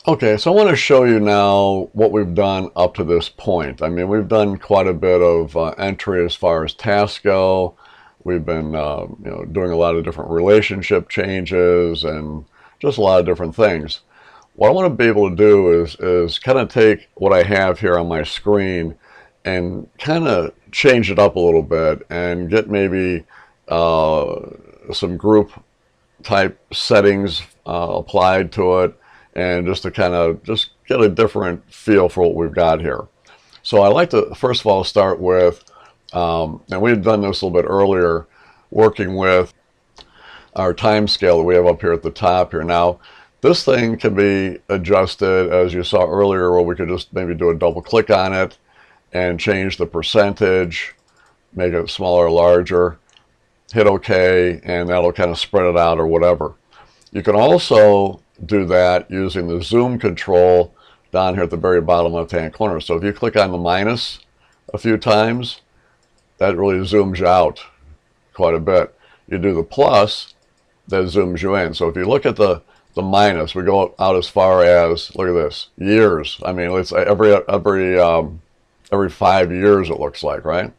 Okay, so I want to show you now what we've done up to this point. I mean, we've done quite a bit of entry as far as tasks go. We've been doing a lot of different relationship changes and just a lot of different things. What I want to be able to do is kind of take what I have here on my screen and kind of change it up a little bit and get maybe some group type settings applied to it, and just to kind of just get a different feel for what we've got here. So I like to first of all start with, and we had done this a little bit earlier, working with our time scale that we have up here at the top here. Now this thing can be adjusted, as you saw earlier, where we could just maybe do a double click on it and change the percentage, make it smaller or larger, hit OK, and that'll kind of spread it out or whatever. You can also do that using the zoom control down here at the very bottom left hand corner. So if you click on the minus a few times, that really zooms you out quite a bit. You do the plus, that zooms you in. So if you look at the minus, we go out as far as, look at this, years. I mean, it's every 5 years it looks like, right?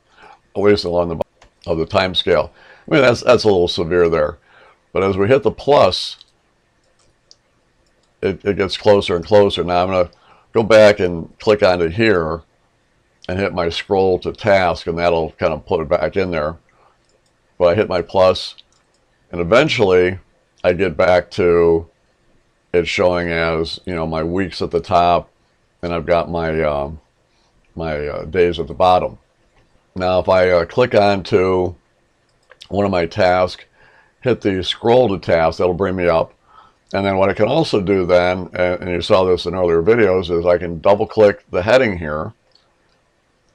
At least along the bottom of the time scale. I mean, that's a little severe there. But as we hit the plus, it gets closer and closer. Now I'm going to go back and click onto here and hit my scroll to task, and that'll kind of put it back in there. But I hit my plus, and eventually I get back to it showing as, you know, my weeks at the top, and I've got my days at the bottom. Now if I click onto one of my tasks, hit the scroll to task, that'll bring me up. And then what I can also do then, and you saw this in earlier videos, is I can double click the heading here,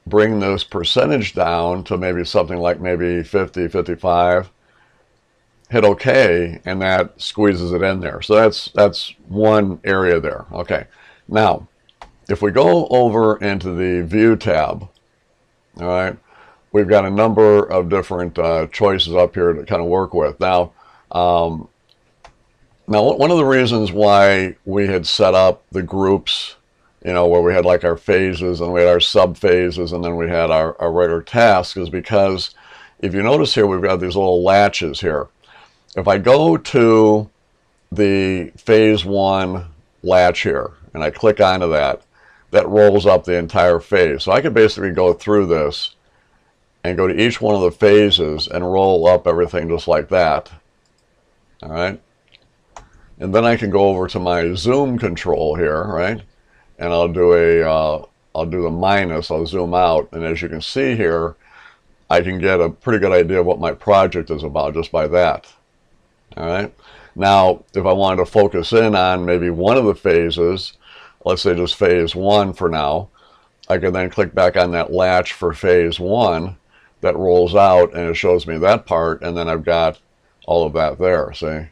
bring this percentage down to maybe something like maybe 50, 55, hit OK, and that squeezes it in there. So that's one area there. Okay. Now, if we go over into the View tab, all right, we've got a number of different choices up here to kind of work with. Now, one of the reasons why we had set up the groups, you know, where we had like our phases and we had our sub phases and then we had our regular tasks, is because if you notice here, we've got these little latches here. If I go to the phase 1 latch here and I click onto that, that rolls up the entire phase. So I could basically go through this and go to each one of the phases and roll up everything just like that. All right. And then I can go over to my zoom control here, right? And I'll do the minus, I'll zoom out, and as you can see here, I can get a pretty good idea of what my project is about just by that. All right. Now, if I wanted to focus in on maybe one of the phases, let's say just phase 1 for now, I can then click back on that latch for phase 1 that rolls out, and it shows me that part, and then I've got all of that there, see?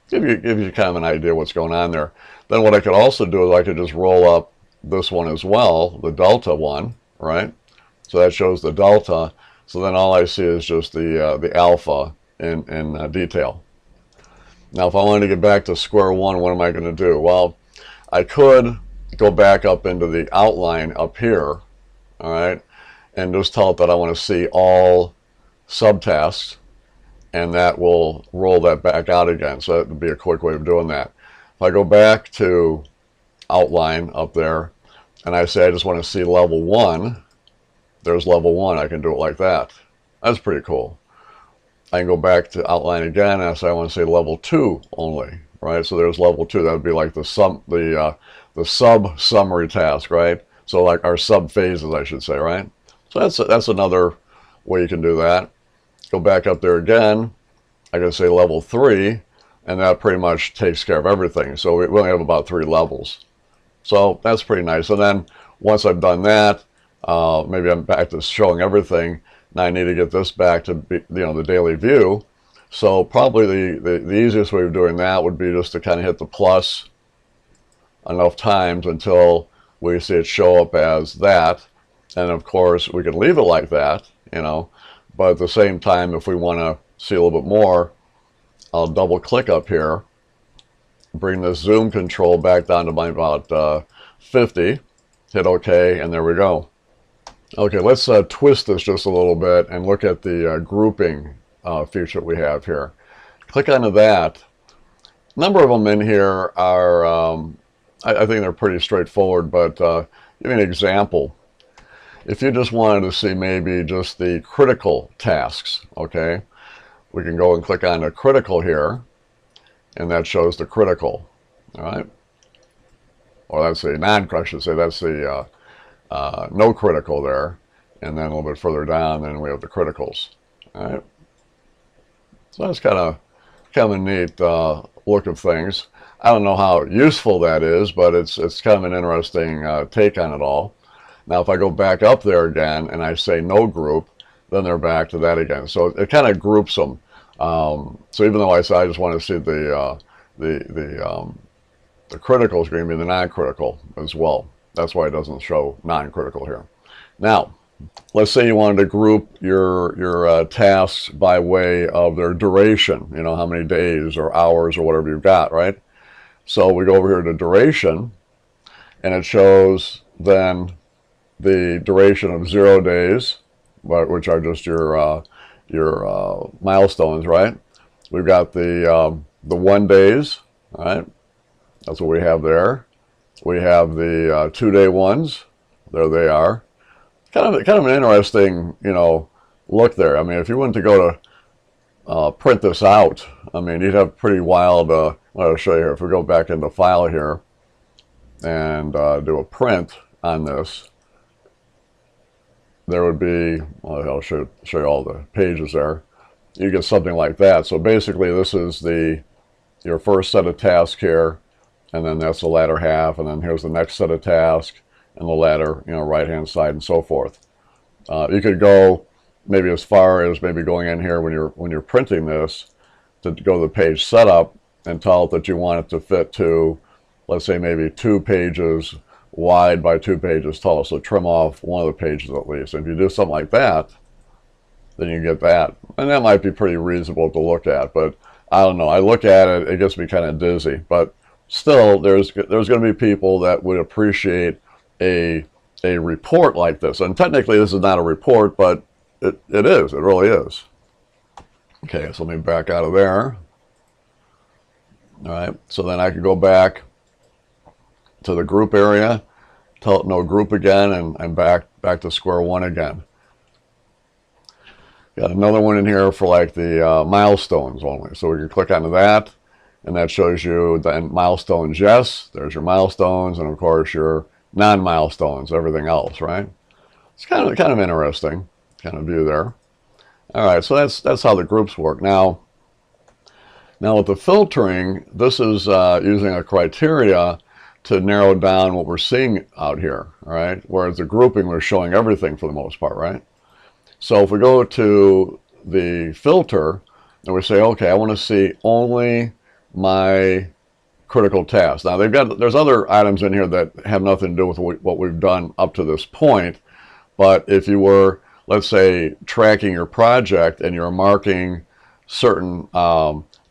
Give you kind of an idea what's going on there. Then what I could also do is I could just roll up this one as well, the delta one, right? So that shows the delta. So then all I see is just the alpha in detail. Now if I wanted to get back to square one, what am I going to do? Well, I could go back up into the outline up here, all right, and just tell it that I want to see all subtasks, and that will roll that back out again. So that would be a quick way of doing that. If I go back to outline up there and I say I just want to see level 1, there's level 1. I can do it like that. That's pretty cool. I can go back to outline again and say I want to say level 2 only, right? So there's level 2. That would be like the sub summary task, right? So like our sub phases, I should say, right? So that's another way you can do that. Go back up there again, I can say level 3, and that pretty much takes care of everything. So we only have about 3 levels. So that's pretty nice. And then once I've done that, maybe I'm back to showing everything. Now I need to get this back to the daily view. So probably the easiest way of doing that would be just to kind of hit the plus enough times until we see it show up as that. And of course, we could leave it like that, but at the same time, if we want to see a little bit more, I'll double click up here bring this zoom control back down to about 50, hit OK, and there we go. Okay, let's twist this just a little bit and look at the grouping feature that we have here. Click onto that. A number of them in here are, I think they're pretty straightforward, but give me an example. If you just wanted to see maybe just the critical tasks, okay, we can go and click on the critical here, and that shows the critical, all right? Or that's the non-critical, I should say, that's the no critical there, and then a little bit further down, then we have the criticals, all right? So that's kind of a neat look of things. I don't know how useful that is, but it's kind of an interesting take on it all. Now, if I go back up there again and I say no group, then they're back to that again. So it kind of groups them. So even though I say I just want to see the critical screen, be the non-critical as well. That's why it doesn't show non-critical here. Now, let's say you wanted to group your tasks by way of their duration. You know, how many days or hours or whatever you've got, right? So we go over here to duration, and it shows then the duration of 0 days, which are just your milestones, right? We've got the 1 days, all right? That's what we have there. We have the 2-day ones. There they are. Kind of an interesting, you know, look there. I mean, if you went to go to print this out, I mean, you'd have pretty wild. I'll show you here. If we go back into File here and do a print on this, there would be, well, I'll show you all the pages there. You get something like that. So basically, this is your first set of tasks here, and then that's the latter half, and then here's the next set of tasks, and the latter, you know, right-hand side, and so forth. You could go maybe as far as maybe going in here when you're printing this to go to the page setup and tell it that you want it to fit to, let's say, maybe 2 pages wide by 2 pages tall. So trim off one of the pages at least. If you do something like that, then you get that. And that might be pretty reasonable to look at, but I don't know. I look at it, it gets me kind of dizzy. But still, there's going to be people that would appreciate a report like this. And technically, this is not a report, but it is. It really is. Okay, so let me back out of there. All right, so then I could go back to the group area, tell it no group again, and back to square one again. Got another one in here for like the milestones only. So we can click onto that, and that shows you then milestones, yes, there's your milestones, and of course your non-milestones, everything else, right? It's kind of interesting kind of view there. All right, so that's how the groups work. Now with the filtering, this is using a criteria to narrow down what we're seeing out here, all right? Whereas the grouping, we're showing everything for the most part, right? So if we go to the filter and we say, okay, I want to see only my critical tasks. Now there's other items in here that have nothing to do with what we've done up to this point, but if you were, let's say, tracking your project and you're marking certain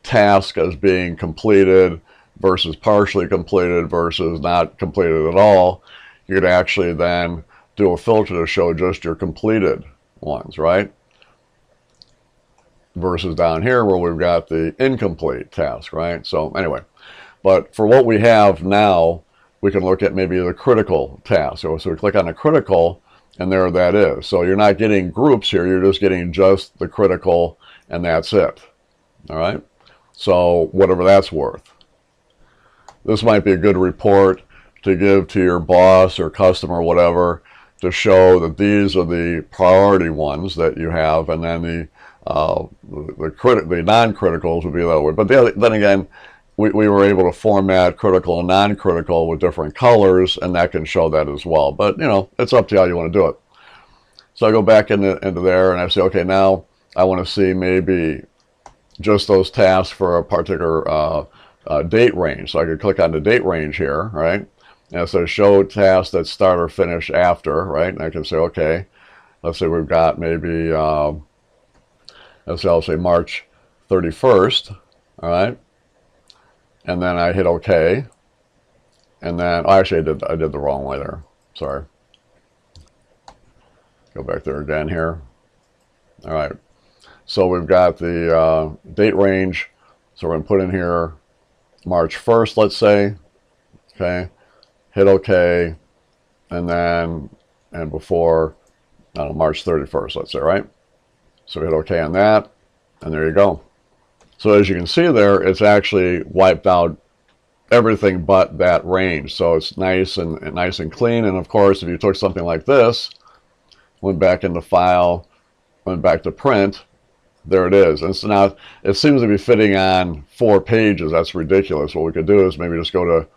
tasks as being completed versus partially completed versus not completed at all, you could actually then do a filter to show just your completed ones, right? Versus down here where we've got the incomplete task, right? So anyway, but for what we have now, we can look at maybe the critical task. So we click on the critical, and there that is. So you're not getting groups here, you're just getting just the critical, and that's it. All right? So whatever that's worth. This might be a good report to give to your boss or customer or whatever to show that these are the priority ones that you have, and then the non-criticals would be the other way. But then again, we were able to format critical and non-critical with different colors, and that can show that as well. But, you know, it's up to you how you want to do it. So I go back into there, and I say, okay, now I want to see maybe just those tasks for a particular date range. So I could click on the date range here, right? And it says show tasks that start or finish after, right? And I can say, okay, let's say we've got maybe, let's say I'll say March 31st, all right? and then I hit OK, and then actually I did the wrong way there. Sorry. Go back there again here. All right. So we've got the date range. So we're going to put in here March 1st, let's say. Okay. Hit OK, and then before March 31st, let's say, right? So we hit OK on that, and there you go. So as you can see there, it's actually wiped out everything but that range. So it's nice and clean. And of course, if you took something like this, went back into File, went back to Print, there it is. And so now it seems to be fitting on 4 pages. That's ridiculous. What we could do is maybe just go to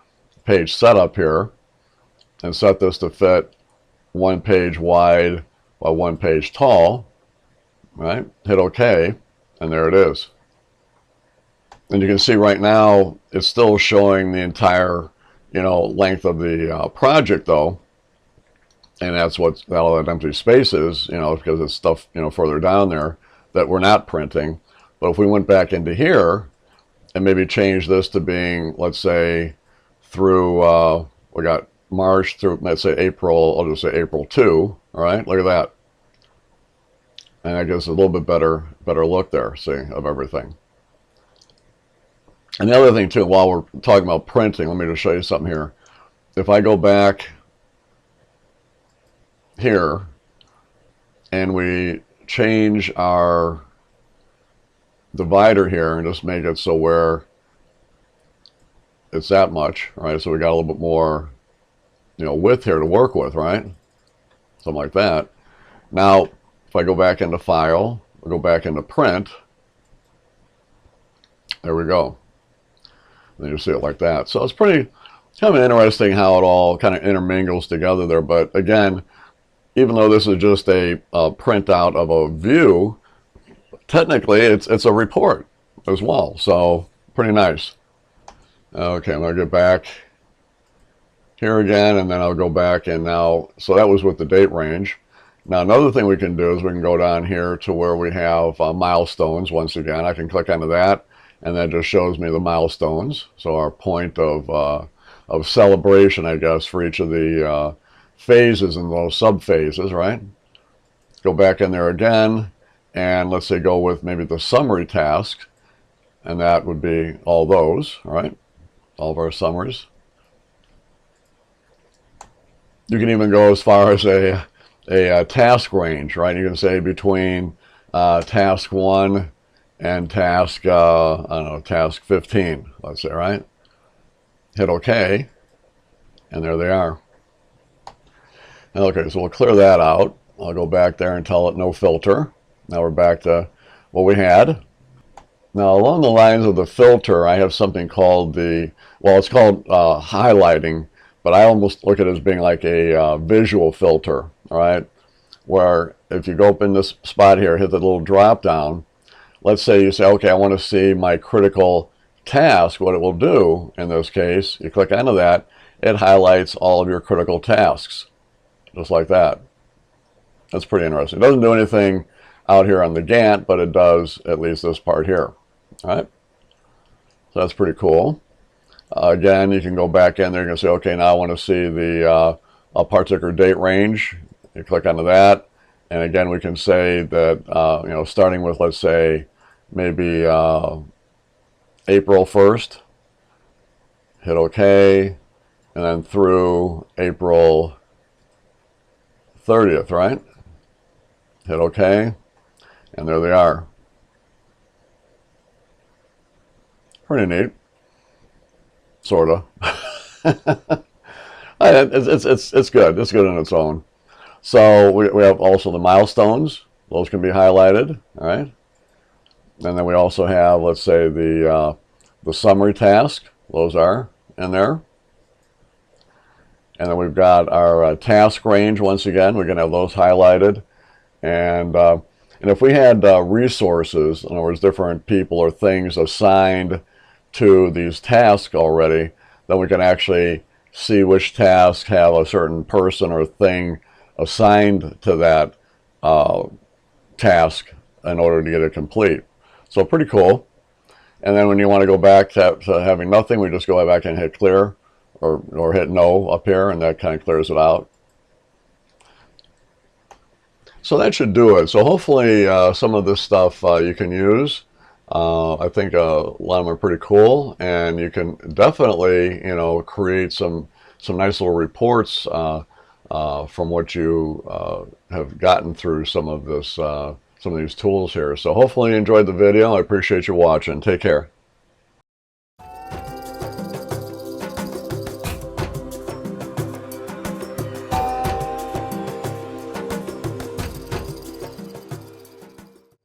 Page Setup here and set this to fit 1 page wide by 1 page tall. Right? Hit OK, and there it is. And you can see right now it's still showing the entire, length of the project though. And that's what all that empty space is, because it's stuff, further down there that we're not printing. But if we went back into here and maybe change this to being, let's say, through, we got March through, let's say April, I'll just say April 2, all right? Look at that. And that gives a little bit better look there, see, of everything. And the other thing too, while we're talking about printing, let me just show you something here. If I go back here and we change our divider here and just make it so where it's that much, right? So we got a little bit more, width here to work with, right? Something like that. Now, if I go back into File, I'll go back into Print, there we go. And you see it like that. So it's pretty kind of interesting how it all kind of intermingles together there. But again, even though this is just a printout of a view, technically it's a report as well. So pretty nice. Okay, I'm going to get back here again, and then I'll go back and now, so that was with the date range. Now another thing we can do is we can go down here to where we have milestones. Once again, I can click onto that, and that just shows me the milestones. So our point of celebration, I guess, for each of the phases and those sub-phases, right? Go back in there again, and let's say go with maybe the summary task, and that would be all those, all right? All of our summaries. You can even go as far as a task range, right? You can say between task 1 and task, I don't know, task 15, let's say, right? Hit OK, and there they are. Okay, so we'll clear that out. I'll go back there and tell it no filter. Now we're back to what we had. Now along the lines of the filter, I have something called it's called highlighting, but I almost look at it as being like a visual filter, all right? Where if you go up in this spot here, hit the little drop down, let's say you say, okay, I want to see my critical task. What it will do in this case, you click onto that, it highlights all of your critical tasks, just like that. That's pretty interesting. It doesn't do anything out here on the Gantt, but it does at least this part here. All right, so that's pretty cool. Again, you can go back in there and say, okay, now I want to see the a particular date range. You click onto that, and again, we can say that starting with, let's say, maybe April 1st, hit OK, and then through April 30th, right? Hit OK, and there they are. Pretty neat, sort of. It's good. It's good on its own. So we have also the milestones. Those can be highlighted, all right? And then we also have, let's say, the summary task. Those are in there. And then we've got our task range. Once again, we're going to have those highlighted. And if we had resources, in other words, different people or things assigned to these tasks already, then we can actually see which tasks have a certain person or thing assigned to that task in order to get it complete. So pretty cool. And then when you want to go back to having nothing, we just go back and hit clear, or hit no up here, and that kind of clears it out. So that should do it. So hopefully some of this stuff you can use. I think a lot of them are pretty cool, and you can definitely, you know, create some nice little reports from what you have gotten through some of this some of these tools here. So hopefully you enjoyed the video. I appreciate you watching. Take care.